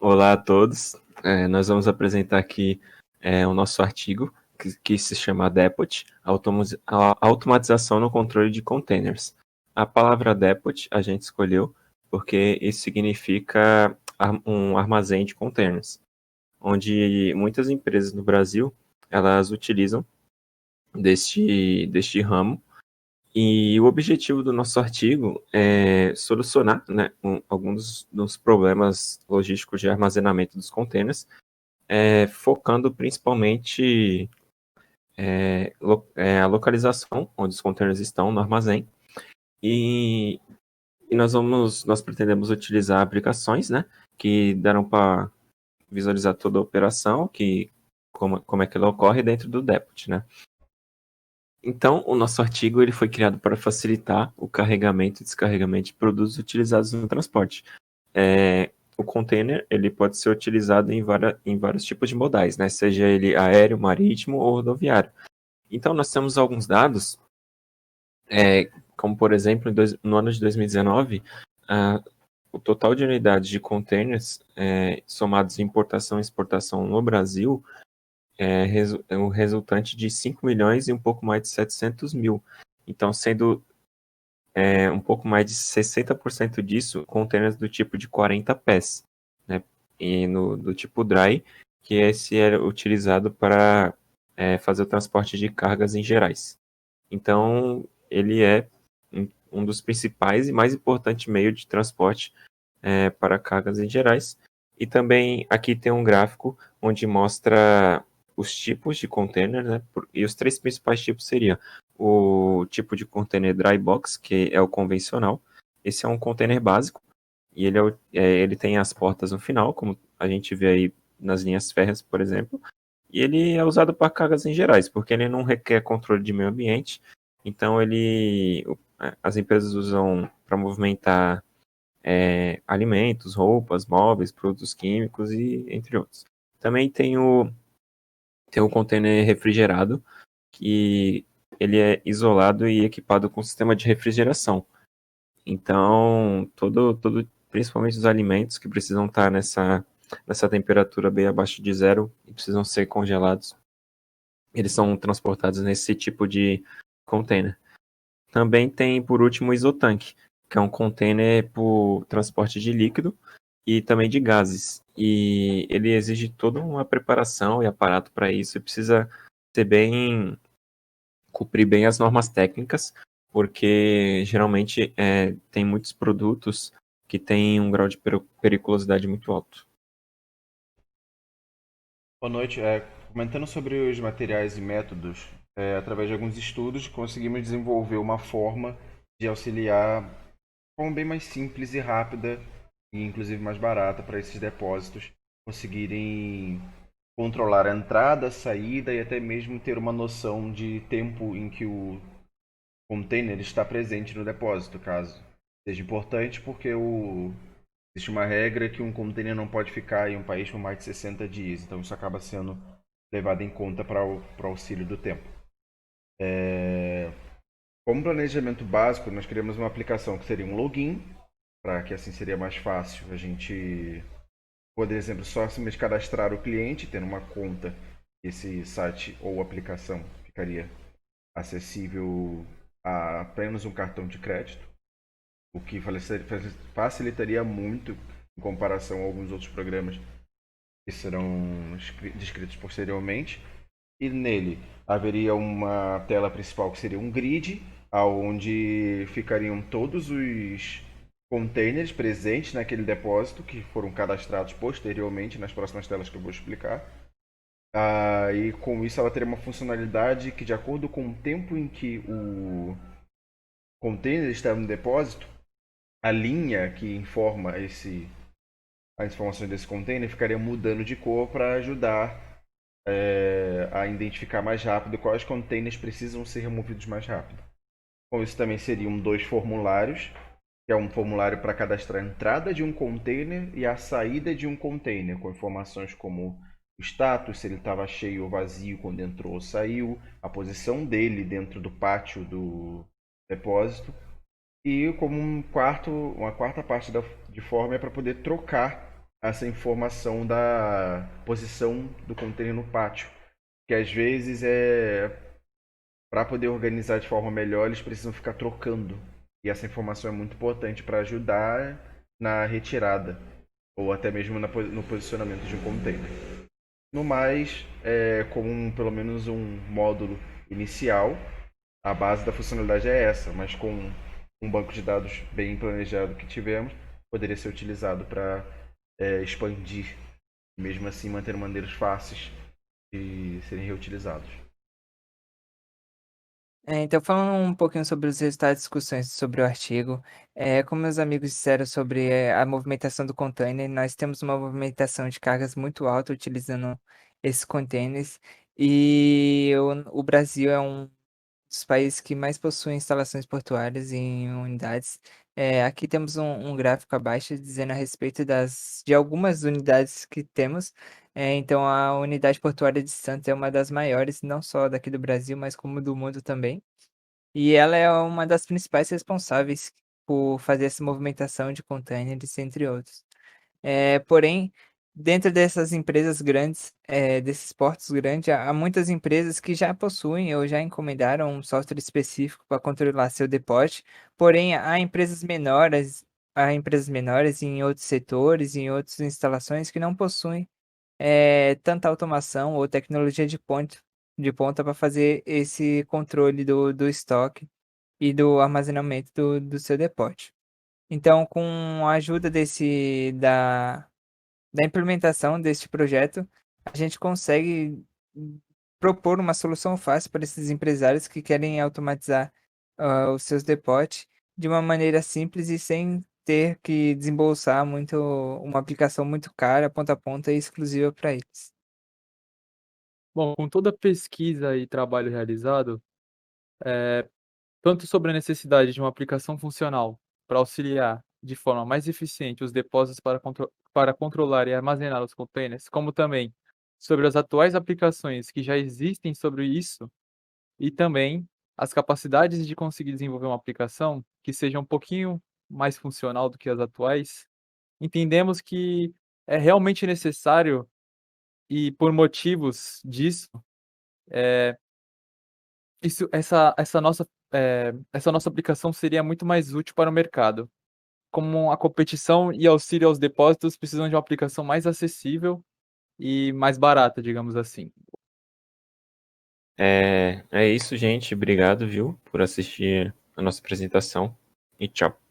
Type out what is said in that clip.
Olá a todos. Nós vamos apresentar aqui o nosso artigo que se chama Depot, a automatização no controle de containers. A palavra Depot a gente escolheu porque isso significa um armazém de containers, onde muitas empresas no Brasil elas utilizam deste ramo. E o objetivo do nosso artigo é solucionar, né, alguns dos problemas logísticos de armazenamento dos containers, focando principalmente a localização onde os containers estão no armazém. E, nós pretendemos utilizar aplicações, né, que darão para visualizar toda a operação, como é que ela ocorre dentro do Depot, né? Então, o nosso artigo ele foi criado para facilitar o carregamento e descarregamento de produtos utilizados no transporte. O container ele pode ser utilizado em vários tipos de modais, né? Seja ele aéreo, marítimo ou rodoviário. Então, nós temos alguns dados, como por exemplo, no ano de 2019, o total de unidades de containers somados em importação e exportação no Brasil é o resultante de 5 milhões e um pouco mais de 700 mil. Então, sendo um pouco mais de 60% disso containers do tipo de 40 pés, né? E do tipo dry, que esse era utilizado para fazer o transporte de cargas em gerais. Então, ele é um dos principais e mais importantes meios de transporte para cargas em gerais. E também aqui tem um gráfico onde mostra os tipos de container, né? E os três principais tipos seriam o tipo de container dry box, que é o convencional. Esse é um container básico e ele tem as portas no final, como a gente vê aí nas linhas férreas, por exemplo. E ele é usado para cargas em gerais, porque ele não requer controle de meio ambiente. Então as empresas usam para movimentar alimentos, roupas, móveis, produtos químicos e entre outros. Também tem o container refrigerado, que ele é isolado e equipado com sistema de refrigeração. Então, principalmente os alimentos que precisam estar nessa temperatura bem abaixo de zero e precisam ser congelados, eles são transportados nesse tipo de container. Também tem, por último, o isotanque, que é um container por transporte de líquido e também de gases. E ele exige toda uma preparação e aparato para isso, e precisa ser cumprir bem as normas técnicas, porque geralmente tem muitos produtos que têm um grau de periculosidade muito alto. Boa noite. Comentando sobre os materiais e métodos, através de alguns estudos, conseguimos desenvolver uma forma de auxiliar de forma bem mais simples e rápida, e inclusive mais barata, para esses depósitos conseguirem controlar a entrada, a saída e até mesmo ter uma noção de tempo em que o container está presente no depósito, caso seja importante, porque existe uma regra que um container não pode ficar em um país por mais de 60 dias, então isso acaba sendo levado em conta para o auxílio do tempo. Como planejamento básico, nós criamos uma aplicação que seria um login, para que assim seria mais fácil a gente, por exemplo, só simplesmente cadastrar o cliente, tendo uma conta, esse site ou aplicação ficaria acessível a apenas um cartão de crédito, o que facilitaria muito em comparação a alguns outros programas que serão descritos posteriormente. E nele haveria uma tela principal que seria um grid, onde ficariam todos os containers presentes naquele depósito que foram cadastrados posteriormente nas próximas telas que eu vou explicar. E com isso ela teria uma funcionalidade que, de acordo com o tempo em que o container está no depósito, a linha que informa as informações desse container ficaria mudando de cor para ajudar a identificar mais rápido quais containers precisam ser removidos mais rápido. Com isso também seriam dois formulários, que é um formulário para cadastrar a entrada de um container e a saída de um container, com informações como o status, se ele estava cheio ou vazio quando entrou ou saiu, a posição dele dentro do pátio do depósito, e como uma quarta parte de forma é para poder trocar essa informação da posição do container no pátio. Que às vezes para poder organizar de forma melhor, eles precisam ficar trocando. E essa informação é muito importante para ajudar na retirada ou até mesmo no posicionamento de um container. No mais, como pelo menos um módulo inicial, a base da funcionalidade é essa, mas com um banco de dados bem planejado que tivemos, poderia ser utilizado para expandir, mesmo assim manter maneiras fáceis de serem reutilizados. Então, falando um pouquinho sobre os resultados de discussões sobre o artigo, como meus amigos disseram sobre a movimentação do container, nós temos uma movimentação de cargas muito alta utilizando esses containers, e o Brasil é um dos países que mais possuem instalações portuárias em unidades. Aqui temos um gráfico abaixo dizendo a respeito de algumas unidades que temos. Então, a unidade portuária de Santos é uma das maiores, não só daqui do Brasil, mas como do mundo também. E ela é uma das principais responsáveis por fazer essa movimentação de containers, entre outros. Porém, dentro dessas empresas grandes, desses portos grandes, há muitas empresas que já possuem ou já encomendaram um software específico para controlar seu depósito, porém há empresas menores em outros setores, em outras instalações que não possuem tanta automação ou tecnologia de ponta para fazer esse controle do estoque e do armazenamento do seu depósito. Então, com a ajuda da implementação deste projeto, a gente consegue propor uma solução fácil para esses empresários que querem automatizar os seus depósitos de uma maneira simples e sem ter que desembolsar muito uma aplicação muito cara, ponta a ponta e exclusiva para eles. Bom, com toda a pesquisa e trabalho realizado, tanto sobre a necessidade de uma aplicação funcional para auxiliar de forma mais eficiente os depósitos para controlar e armazenar os containers, como também sobre as atuais aplicações que já existem sobre isso e também as capacidades de conseguir desenvolver uma aplicação que seja um pouquinho mais funcional do que as atuais, entendemos que é realmente necessário e por motivos disso, eh, essa nossa aplicação seria muito mais útil para o mercado. Como a competição e auxílio aos depósitos precisam de uma aplicação mais acessível e mais barata, digamos assim. É isso, gente. Obrigado, viu, por assistir a nossa apresentação. E tchau.